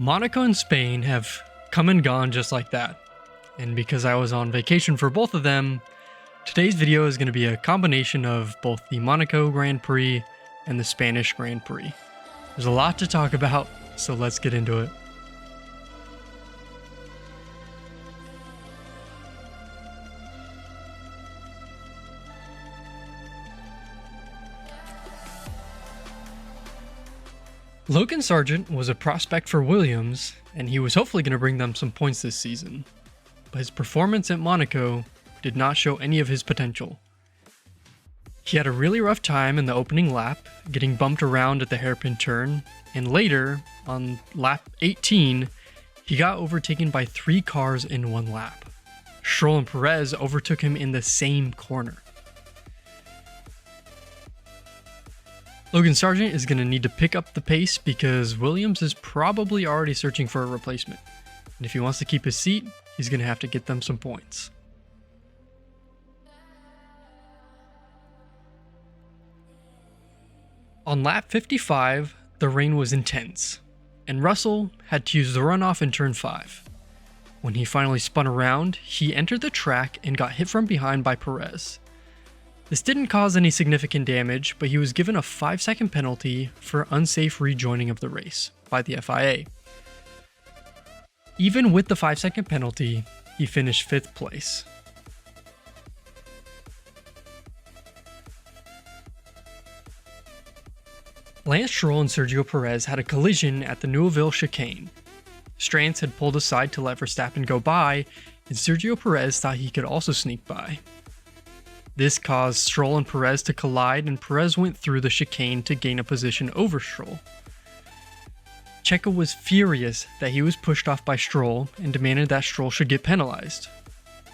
Monaco and Spain have come and gone just like that, and because I was on vacation for both of them, today's video is going to be a combination of both the Monaco Grand Prix and the Spanish Grand Prix. There's a lot to talk about, so let's get into it. Logan Sargent was a prospect for Williams, and he was hopefully going to bring them some points this season, but his performance at Monaco did not show any of his potential. He had a really rough time in the opening lap, getting bumped around at the hairpin turn, and later, on lap 18, he got overtaken by 3 cars in one lap. Stroll and Perez overtook him in the same corner. Logan Sargent is going to need to pick up the pace because Williams is probably already searching for a replacement, and if he wants to keep his seat, he's going to have to get them some points. On lap 55, the rain was intense, and Russell had to use the runoff in turn 5. When he finally spun around, he entered the track and got hit from behind by Perez. This didn't cause any significant damage, but he was given a 5-second penalty for unsafe rejoining of the race by the FIA. Even with the 5-second penalty, he finished 5th place. Lance Stroll and Sergio Perez had a collision at the Neuville chicane. Strands had pulled aside to let Verstappen go by, and Sergio Perez thought he could also sneak by. This caused Stroll and Perez to collide, and Perez went through the chicane to gain a position over Stroll. Checo was furious that he was pushed off by Stroll and demanded that Stroll should get penalized.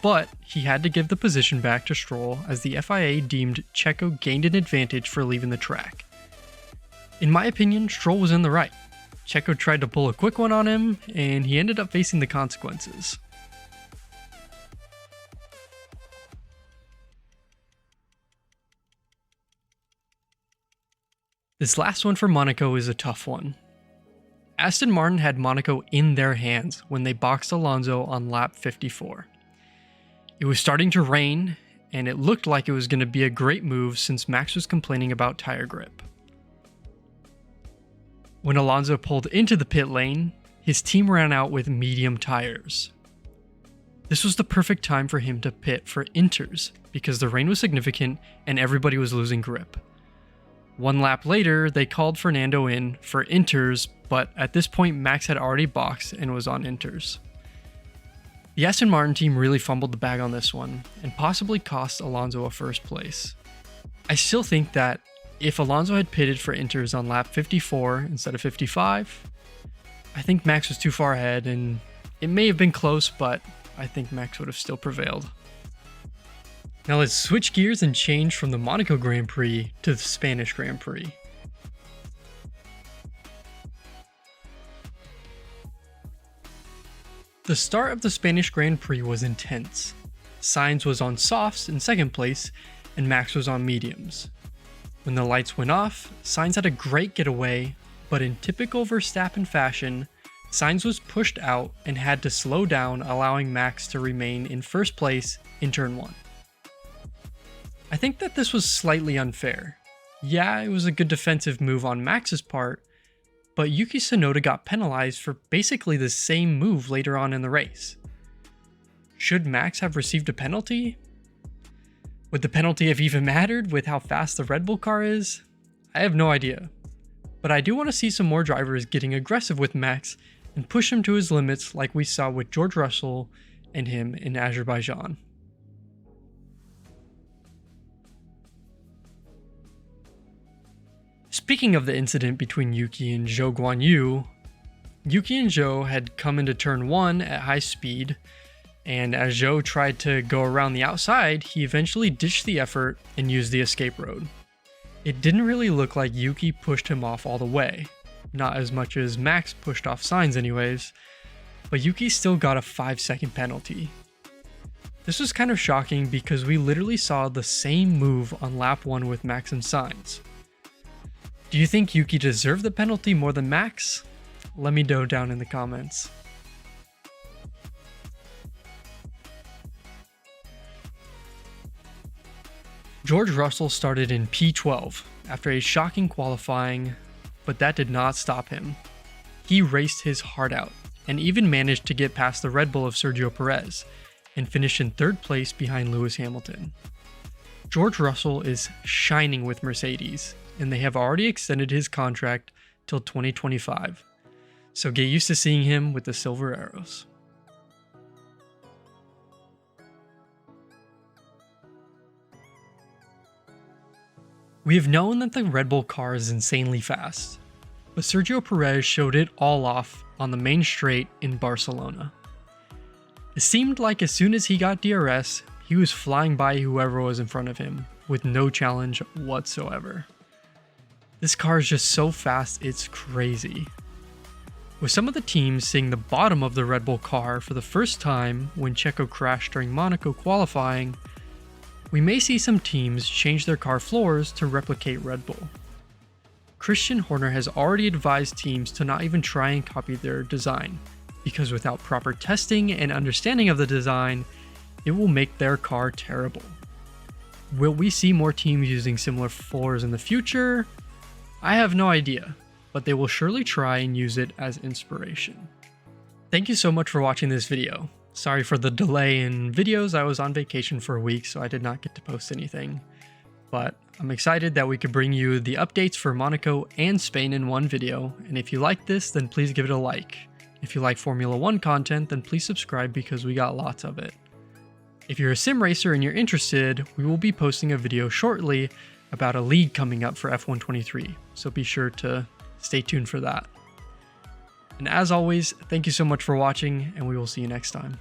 But he had to give the position back to Stroll as the FIA deemed Checo gained an advantage for leaving the track. In my opinion, Stroll was in the right. Checo tried to pull a quick one on him, and he ended up facing the consequences. This last one for Monaco is a tough one. Aston Martin had Monaco in their hands when they boxed Alonso on lap 54. It was starting to rain, and it looked like it was going to be a great move since Max was complaining about tire grip. When Alonso pulled into the pit lane, his team ran out with medium tires. This was the perfect time for him to pit for inters because the rain was significant and everybody was losing grip. 1 lap later, they called Fernando in for inters, but at this point Max had already boxed and was on inters. The Aston Martin team really fumbled the bag on this one, and possibly cost Alonso a first place. I still think that if Alonso had pitted for inters on lap 54 instead of 55, I think Max was too far ahead, and it may have been close, but I think Max would have still prevailed. Now let's switch gears and change from the Monaco Grand Prix to the Spanish Grand Prix. The start of the Spanish Grand Prix was intense. Sainz was on softs in 2nd place, and Max was on mediums. When the lights went off, Sainz had a great getaway, but in typical Verstappen fashion, Sainz was pushed out and had to slow down, allowing Max to remain in 1st place in turn 1. I think that this was slightly unfair. Yeah, it was a good defensive move on Max's part, but Yuki Tsunoda got penalized for basically the same move later on in the race. Should Max have received a penalty? Would the penalty have even mattered with how fast the Red Bull car is? I have no idea. But I do want to see some more drivers getting aggressive with Max and push him to his limits like we saw with George Russell and him in Azerbaijan. Speaking of the incident between Yuki and Zhou Guanyu, Yuki and Zhou had come into turn 1 at high speed, and as Zhou tried to go around the outside, he eventually ditched the effort and used the escape road. It didn't really look like Yuki pushed him off all the way, not as much as Max pushed off Sainz anyways, but Yuki still got a 5-second penalty. This was kind of shocking because we literally saw the same move on lap 1 with Max and Sainz. Do you think Yuki deserved the penalty more than Max? Let me know down in the comments. George Russell started in P12 after a shocking qualifying, but that did not stop him. He raced his heart out and even managed to get past the Red Bull of Sergio Perez and finished in 3rd place behind Lewis Hamilton. George Russell is shining with Mercedes, and they have already extended his contract till 2025, so get used to seeing him with the silver arrows. We have known that the Red Bull car is insanely fast, but Sergio Perez showed it all off on the main straight in Barcelona. It seemed like as soon as he got DRS, he was flying by whoever was in front of him with no challenge whatsoever. This car is just so fast, it's crazy. With some of the teams seeing the bottom of the Red Bull car for the first time when Checo crashed during Monaco qualifying, we may see some teams change their car floors to replicate Red Bull. Christian Horner has already advised teams to not even try and copy their design, because without proper testing and understanding of the design, it will make their car terrible. Will we see more teams using similar floors in the future? I have no idea, but they will surely try and use it as inspiration. Thank you so much for watching this video. Sorry for the delay in videos, I was on vacation for a week, so I did not get to post anything. But I'm excited that we could bring you the updates for Monaco and Spain in one video, and if you like this, then please give it a like. If you like Formula 1 content, then please subscribe because we got lots of it. If you're a sim racer and you're interested, we will be posting a video shortly about a league coming up for F123, so be sure to stay tuned for that. And as always, thank you so much for watching, and we will see you next time.